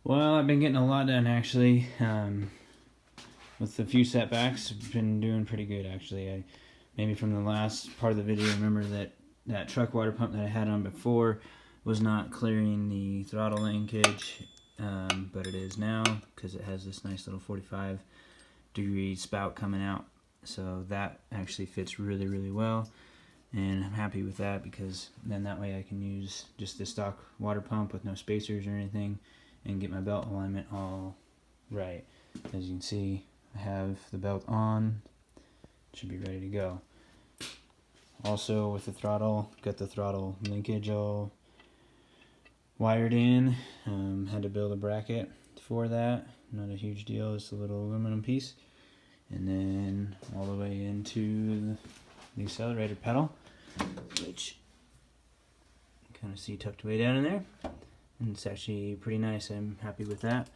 Well, I've been getting a lot done actually. With a few setbacks, I've been doing pretty good actually. Maybe from the last part of the video, remember that truck water pump that I had on before was not clearing the throttle linkage, but it is now because it has this nice little 45-degree spout coming out. So that actually fits really, really well, and I'm happy with that because then that way I can use just the stock water pump with no spacers or anything and get my belt alignment all right. As you can see, I have the belt on, should be ready to go. Also with the throttle, got the throttle linkage all wired in. Had to build a bracket for that, not a huge deal, just a little aluminum piece. And then all the way into the accelerator pedal, which you kind of see tucked way down in there. And it's actually pretty nice. I'm happy with that.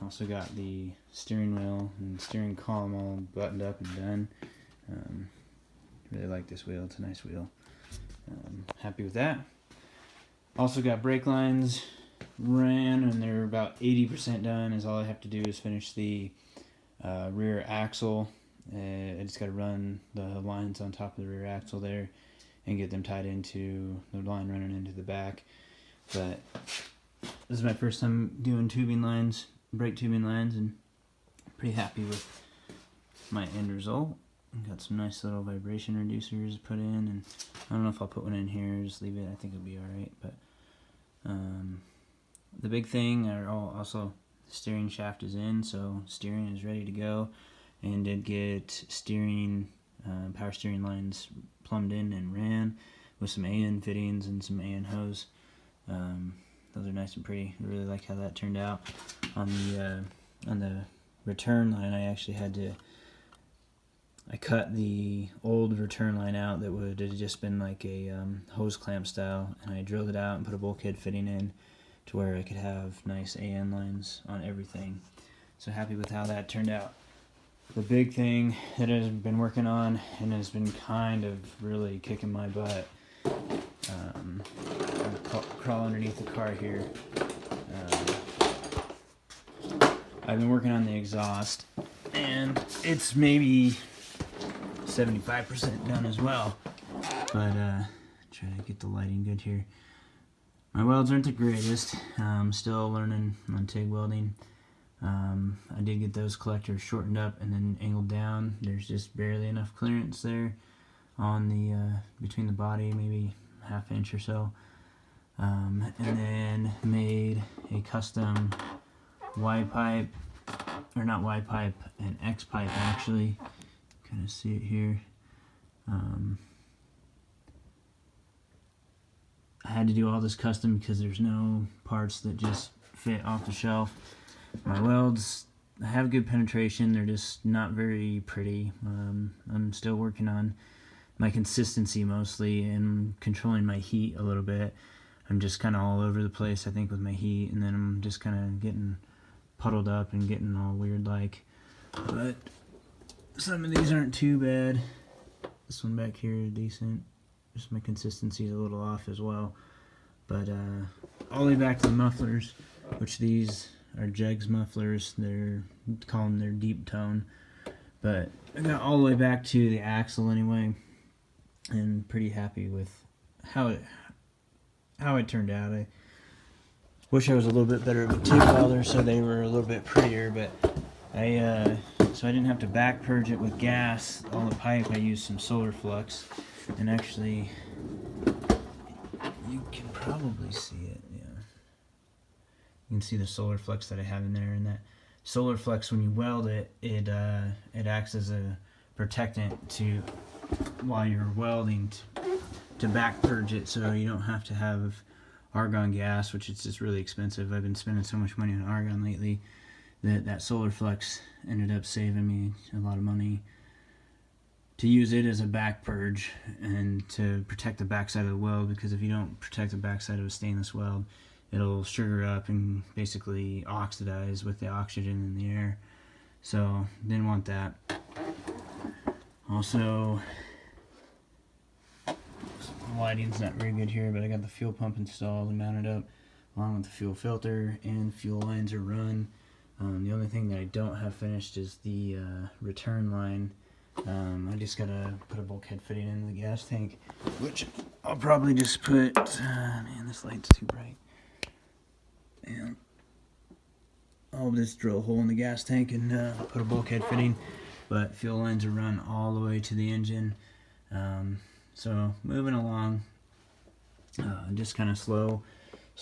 Also got the steering wheel and steering column all buttoned up and done. Really like this wheel. It's a nice wheel. Happy with that. Also got brake lines ran, and they're about 80% done. Is all I have to do is finish the rear axle. I just got to run the lines on top of the rear axle there and get them tied into the line running into the back. But this is my first time doing tubing lines, brake tubing lines, and pretty happy with my end result. Got some nice little vibration reducers put in, and I don't know if I'll put one in here, just leave it, I think it'll be alright. But the big thing, also the steering shaft is in, so steering is ready to go, and did get steering, power steering lines plumbed in and ran with some AN fittings and some AN hose. Those are nice and pretty. I really like how that turned out. On the return line, I actually had to, I cut the old return line out that would have just been like a hose clamp style, and I drilled it out and put a bulkhead fitting in to where I could have nice AN lines on everything. So happy with how that turned out. The big thing that I've been working on and has been kind of really kicking my butt, crawl underneath the car here. I've been working on the exhaust, and it's maybe 75% done as well. But try to get the lighting good here. My welds aren't the greatest. I'm still learning on TIG welding. I did get those collectors shortened up and then angled down. There's just barely enough clearance there on the between the body, maybe ½ inch or so. And then made a custom Y pipe, or not Y pipe, an X pipe actually. Kind of see it here. I had to do all this custom because there's no parts that just fit off the shelf. My welds have good penetration, they're just not very pretty. I'm still working on my consistency mostly and controlling my heat a little bit. I'm just kind of all over the place, I think, with my heat, and then I'm just kind of getting puddled up and getting all weird like. But some of these aren't too bad. This one back here is decent. Just my consistency is a little off as well. But all the way back to the mufflers, which these are Jegs mufflers. They're calling their deep tone. But I got all the way back to the axle anyway, and pretty happy with how it turned out. I wish I was a little bit better of a TIG welder so they were a little bit prettier, but so I didn't have to back purge it with gas. All the pipe, I used some solar flux, and actually you can probably see it. Yeah, you can see the solar flux that I have in there, and that solar flux, when you weld it, it acts as a protectant to while you're welding to back purge it, so you don't have to have argon gas, which is just really expensive. I've been spending so much money on argon lately that solar flux ended up saving me a lot of money to use it as a back purge and to protect the backside of the weld, because if you don't protect the backside of a stainless weld, it'll sugar up and basically oxidize with the oxygen in the air. So didn't want that. Also, lighting's not very good here, but I got the fuel pump installed and mounted up along with the fuel filter, and fuel lines are run. The only thing that I don't have finished is the return line. I just gotta put a bulkhead fitting into the gas tank, which I'll probably just put, man, this light's too bright. And I'll just drill a hole in the gas tank and put a bulkhead fitting, but fuel lines are run all the way to the engine. So moving along, just kind of slow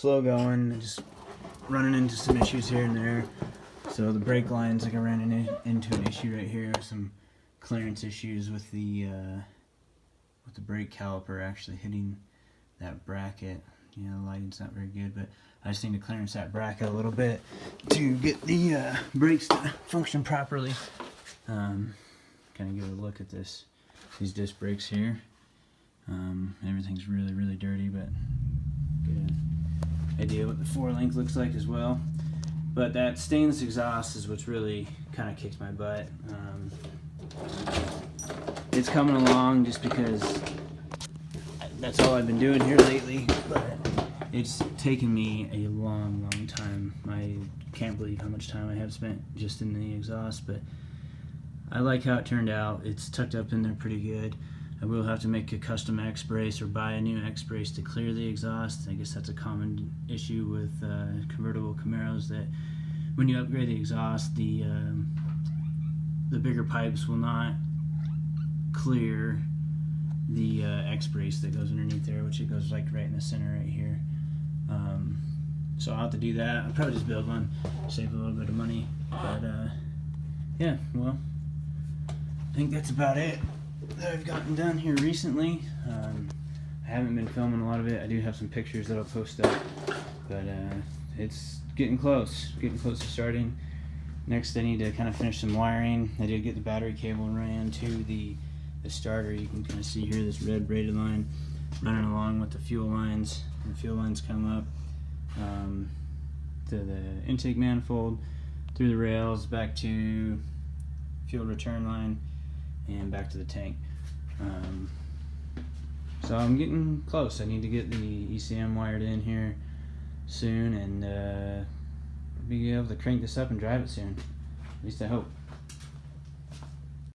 going, just running into some issues here and there. So the brake lines, like I ran into an issue right here, some clearance issues with the brake caliper actually hitting that bracket. You know, the lighting's not very good, but I just need to clearance that bracket a little bit to get the brakes to function properly. Kind of give a look at these disc brakes here. Everything's really dirty, but get an idea what the 4-link looks like as well. But that stainless exhaust is what's really kind of kicked my butt. It's coming along just because that's all I've been doing here lately, but it's taken me a long time. I can't believe how much time I have spent just in the exhaust, but I like how it turned out. It's tucked up in there pretty good. I will have to make a custom X-brace or buy a new X-brace to clear the exhaust. I guess that's a common issue with convertible Camaros, that when you upgrade the exhaust, the bigger pipes will not clear the X-brace that goes underneath there, which it goes like right in the center right here. So I'll have to do that. I'll probably just build one, save a little bit of money. But yeah, well, I think that's about it that I've gotten done here recently. I haven't been filming a lot of it. I do have some pictures that I'll post up, but it's getting close to starting. Next I need to kind of finish some wiring. I did get the battery cable ran to the starter. You can kind of see here this red braided line running along with the fuel lines. And the fuel lines come up to the intake manifold, through the rails, back to fuel return line, and back to the tank. So I'm getting close. I need to get the ECM wired in here soon, and be able to crank this up and drive it soon. At least I hope.